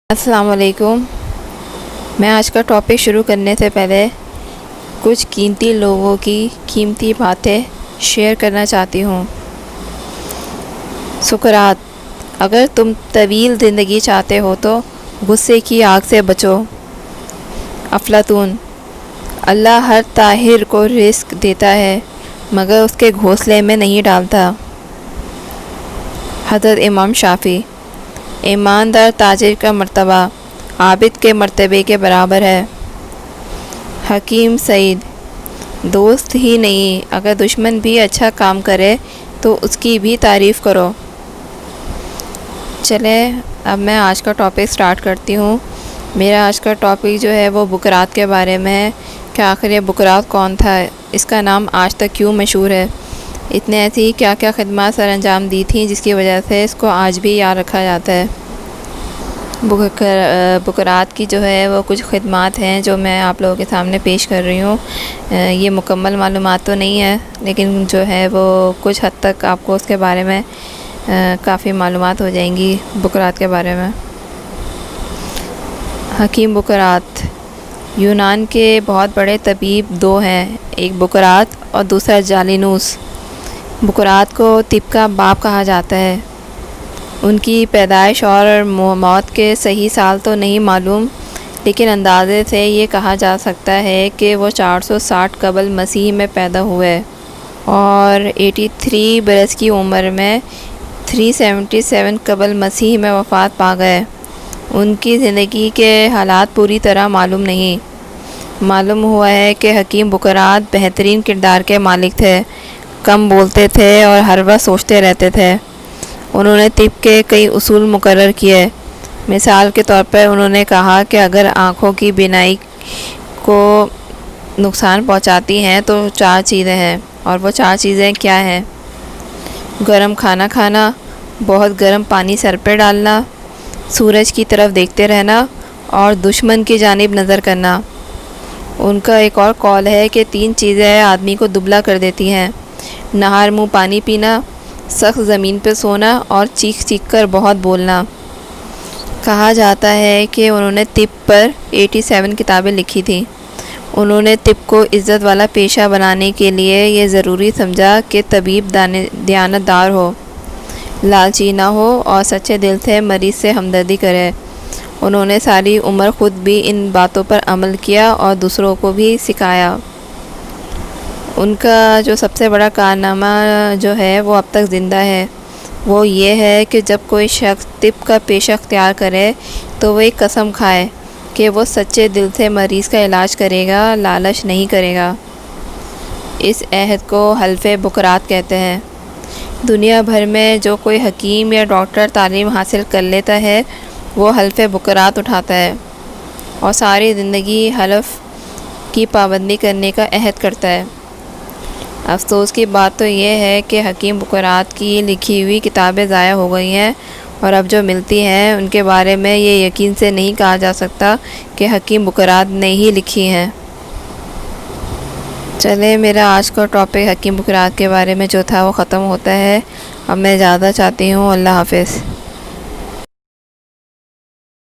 السلام علیکم۔ میں آج کا ٹاپک شروع کرنے سے پہلے کچھ قیمتی لوگوں کی قیمتی باتیں شیئر کرنا چاہتی ہوں۔ سقراط: اگر تم طویل زندگی چاہتے ہو تو غصے کی آگ سے بچو۔ افلاطون: اللہ ہر طاہر کو رزق دیتا ہے مگر اس کے گھونسلے میں نہیں ڈالتا۔ حضرت امام شافعی: ایماندار تاجر کا مرتبہ عابد کے مرتبے کے برابر ہے۔ حکیم سعید: دوست ہی نہیں، اگر دشمن بھی اچھا کام کرے تو اس کی بھی تعریف کرو۔ چلیں اب میں آج کا ٹاپک سٹارٹ کرتی ہوں۔ میرا آج کا ٹاپک جو ہے وہ بکرات کے بارے میں ہے کہ آخر یہ بکرات کون تھا، اس کا نام آج تک کیوں مشہور ہے، اتنے ایسی کیا کیا خدمات سر انجام دی تھیں جس کی وجہ سے اس کو آج بھی یاد رکھا جاتا ہے۔ بکرات کی جو ہے وہ کچھ خدمات ہیں جو میں آپ لوگوں کے سامنے پیش کر رہی ہوں۔ یہ مکمل معلومات تو نہیں ہے لیکن جو ہے وہ کچھ حد تک آپ کو اس کے بارے میں کافی معلومات ہو جائیں گی بکرات کے بارے میں۔ حکیم بکرات: یونان کے بہت بڑے طبیب دو ہیں، ایک بکرات اور دوسرا جالینوس۔ بکرات کو طب کا باپ کہا جاتا ہے۔ ان کی پیدائش اور موت کے صحیح سال تو نہیں معلوم لیکن اندازے سے یہ کہا جا سکتا ہے کہ وہ 460 قبل مسیح میں پیدا ہوئے اور 83 برس کی عمر میں 377 قبل مسیح میں وفات پا گئے۔ ان کی زندگی کے حالات پوری طرح معلوم نہیں۔ معلوم ہوا ہے کہ حکیم بکرات بہترین کردار کے مالک تھے، کم بولتے تھے اور ہر وقت سوچتے رہتے تھے۔ انہوں نے طب کے کئی اصول مقرر کیے۔ مثال کے طور پر انہوں نے کہا کہ اگر آنکھوں کی بینائی کو نقصان پہنچاتی ہیں تو 4 چیزیں ہیں، اور وہ 4 چیزیں کیا ہیں؟ گرم کھانا کھانا، بہت گرم پانی سر پہ ڈالنا، سورج کی طرف دیکھتے رہنا اور دشمن کی جانب نظر کرنا۔ ان کا ایک اور قول ہے کہ 3 چیزیں آدمی کو دبلا کر دیتی ہیں: نہار منہ پانی پینا، سخت زمین پہ سونا اور چیخ چیخ کر بہت بولنا۔ کہا جاتا ہے کہ انہوں نے طب پر 87 کتابیں لکھی تھیں۔ انہوں نے طب کو عزت والا پیشہ بنانے کے لیے یہ ضروری سمجھا کہ طبیب دیانتدار ہو، لالچی نہ ہو اور سچے دل سے مریض سے ہمدردی کرے۔ انہوں نے ساری عمر خود بھی ان باتوں پر عمل کیا اور دوسروں کو بھی سکھایا۔ ان کا جو سب سے بڑا کارنامہ جو ہے وہ اب تک زندہ ہے، وہ یہ ہے کہ جب کوئی شخص طب کا پیشہ اختیار کرے تو وہ ایک قسم کھائے کہ وہ سچے دل سے مریض کا علاج کرے گا، لالچ نہیں کرے گا۔ اس عہد کو حلف بکرات کہتے ہیں۔ دنیا بھر میں جو کوئی حکیم یا ڈاکٹر تعلیم حاصل کر لیتا ہے وہ حلف بکرات اٹھاتا ہے اور ساری زندگی حلف کی پابندی کرنے کا عہد کرتا ہے۔ افسوس کی بات تو یہ ہے کہ حکیم بکرات کی لکھی ہوئی کتابیں ضائع ہو گئی ہیں اور اب جو ملتی ہیں ان کے بارے میں یہ یقین سے نہیں کہا جا سکتا کہ حکیم بکرات نے ہی لکھی ہیں۔ چلے میرا آج کا ٹاپک حکیم بکرات کے بارے میں جو تھا وہ ختم ہوتا ہے۔ اب میں اجازت چاہتی ہوں۔ اللہ حافظ۔